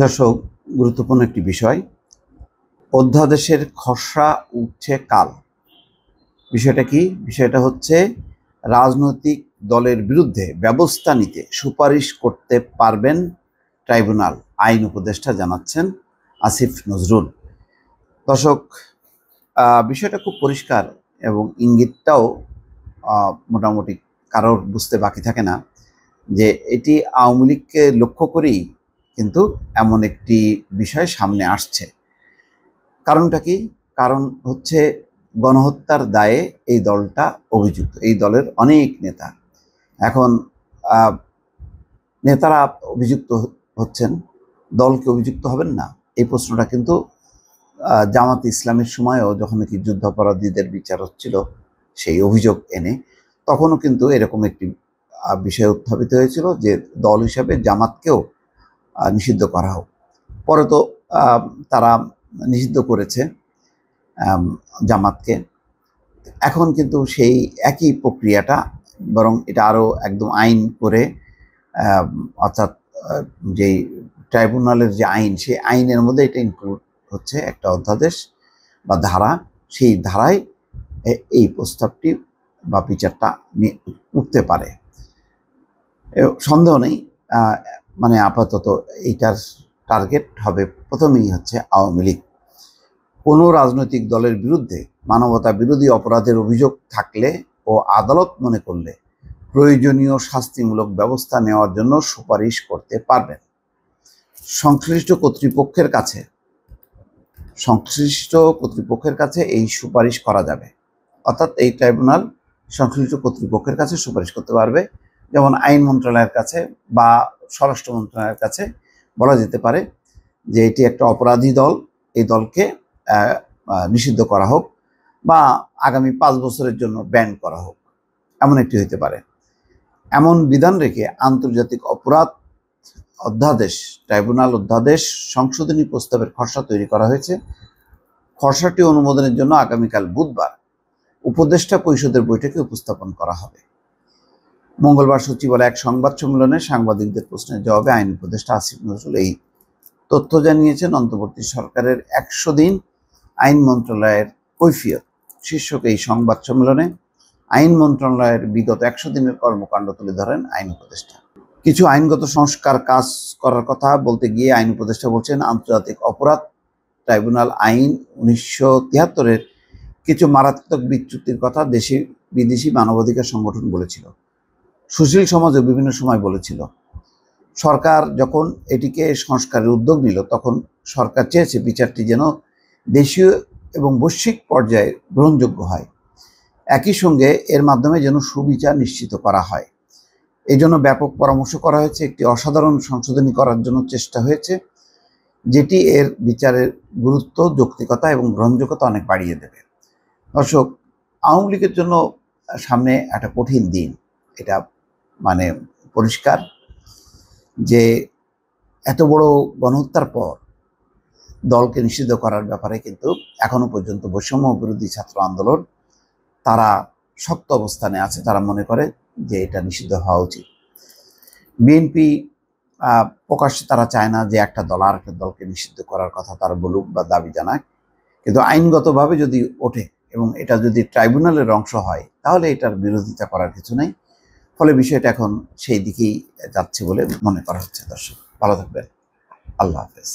দর্শক, গুরুত্বপূর্ণ একটি বিষয়। অধ্যাদেশের খসড়া উঠছে কাল। বিষয়টা কি? বিষয়টা হচ্ছে রাজনৈতিক দলের বিরুদ্ধে ব্যবস্থা নিতে সুপারিশ করতে পারবেন ট্রাইব্যুনাল, আইন উপদেষ্টা জানাচ্ছেন আসিফ নজরুল। দর্শক, বিষয়টা খুব পরিষ্কার এবং ইঙ্গিতটাও মোটামুটি কারোর বুঝতে বাকি থাকে না যে এটি আওয়ামী লীগকে লক্ষ্য করেই কিন্তু এমন একটি বিষয় সামনে আসছে। কারণটা কি? কারণ হচ্ছে গণহত্যার দায়ে এই দলটা অভিযুক্ত। এই দলের অনেক নেতা এখন নেতারা অভিযুক্ত হচ্ছেন, দলকে অভিযুক্ত হবেন না? এই প্রশ্নটা কিন্তু জামাত ইসলামের সময়ও যখন নাকি যুদ্ধাপরাধীদের বিচার হচ্ছিল সেই অভিযোগ এনে, তখনও কিন্তু এরকম একটি বিষয় উত্থাপিত হয়েছিল যে দল হিসাবে জামাতকেও নিষিদ্ধ করা হোক। পরে তো তারা নিষিদ্ধ করেছে জামাতকে। এখন কিন্তু সেই একই প্রক্রিয়াটা, বরং এটা আরও একদম আইন করে, অর্থাৎ যেই ট্রাইব্যুনালের যে আইন, সেই আইনের মধ্যে এটা ইনক্লুড হচ্ছে একটা অধ্যাদেশ বা ধারা। সেই ধারায় এই প্রস্তাবটি বা বিচারটা উঠতে পারে, সন্দেহ নেই। মানে আপাতত এইটার টার্গেট হবে প্রথমেই হচ্ছে আওয়ামী লীগ। কোনো রাজনৈতিক দলের বিরুদ্ধে মানবতা বিরোধী অপরাধের অভিযোগ থাকলে ও আদালত মনে করলে প্রয়োজনীয় শাস্তিমূলক ব্যবস্থা নেওয়ার জন্য সুপারিশ করতে পারবেন। সংশ্লিষ্ট কর্তৃপক্ষের কাছে এই সুপারিশ করা যাবে। অর্থাৎ এই ট্রাইব্যুনাল সংশ্লিষ্ট কর্তৃপক্ষের কাছে সুপারিশ করতে পারবে। যেমন আইন মন্ত্রণালয়ের কাছে বা স্বরাষ্ট্র মন্ত্রণালয়ের কাছে বলা যেতে পারে যে এটি একটা অপরাধী দল, এই দলকে নিষিদ্ধ করা হোক বা আগামী 5 বছরের জন্য ব্যান করা হোক, এমন একটি হইতে পারে। এমন বিধান রেখে আন্তর্জাতিক অপরাধ অধ্যাদেশ, ট্রাইব্যুনাল অধ্যাদেশ সংশোধনী প্রস্তাবের খসড়া তৈরি করা হয়েছে। খসড়াটি অনুমোদনের জন্য আগামীকাল বুধবার উপদেষ্টা পরিষদের বৈঠকে উপস্থাপন করা হবে। মঙ্গলবার সচিবালয়ে এক সংবাদ সম্মেলনে সাংবাদিকদের প্রশ্নের জবাবে আইন উপদেষ্টা আসিফ নজরুল এই তথ্য জানিয়েছেন। অন্তর্বর্তী সরকারের 100 দিন আইন মন্ত্রণালয়ের কৈফিয়ত শীর্ষক এই সংবাদ সম্মেলনে আইন মন্ত্রণালয়ের বিগত 100 দিনের কর্মকাণ্ড তুলে ধরেন আইন উপদেষ্টা। কিছু আইনগত সংস্কার কাজ করার কথা বলতে গিয়ে আইন উপদেষ্টা বলছেন, আন্তর্জাতিক অপরাধ ট্রাইব্যুনাল আইন 1973-এর কিছু মারাত্মক বিচ্যুতির কথা দেশি বিদেশি মানবাধিকার সংগঠন বলেছিল, সুশীল সমাজও বিভিন্ন সময় বলেছিল। সরকার যখন এটিকে সংস্কারের উদ্যোগ নিল, তখন সরকার চেয়েছে বিচারটি যেন দেশীয় এবং বৈশ্বিক পর্যায়ে গ্রহণযোগ্য হয়, একই সঙ্গে এর মাধ্যমে যেন সুবিচার নিশ্চিত করা হয়। এই জন্য ব্যাপক পরামর্শ করা হয়েছে, একটি অসাধারণ সংশোধনী করার জন্য চেষ্টা হয়েছে, যেটি এর বিচারের গুরুত্ব, যৌক্তিকতা এবং গ্রহণযোগ্যতা অনেক বাড়িয়ে দেবে। দর্শক, আওয়ামী লীগের জন্য সামনে একটা কঠিন দিন, এটা মানে পরিষ্কার যে এত বড় গণহত্যার পর দলকে নিষিদ্ধ করার ব্যাপারে কিন্তু এখনো পর্যন্ত বৈষম্য বিরোধী ছাত্র আন্দোলন তারা শক্ত অবস্থানে আছে। তারা মনে করে যে এটা নিষিদ্ধ হওয়া উচিত। বিএনপি প্রকাশ্যে তারা চায় না যে একটা দল আর একটা দলকে নিষিদ্ধ করার কথা তারা বলুক বা দাবি জানাক, কিন্তু আইনগতভাবে যদি ওঠে এবং এটা যদি ট্রাইব্যুনালের অংশ হয়, তাহলে এটার বিরোধিতা করার কিছু নেই। ফলে বিষয়টা এখন সেই দিকেই যাচ্ছে বলে মনে করা হচ্ছে। দর্শক, ভালো থাকবেন। আল্লাহ হাফেজ।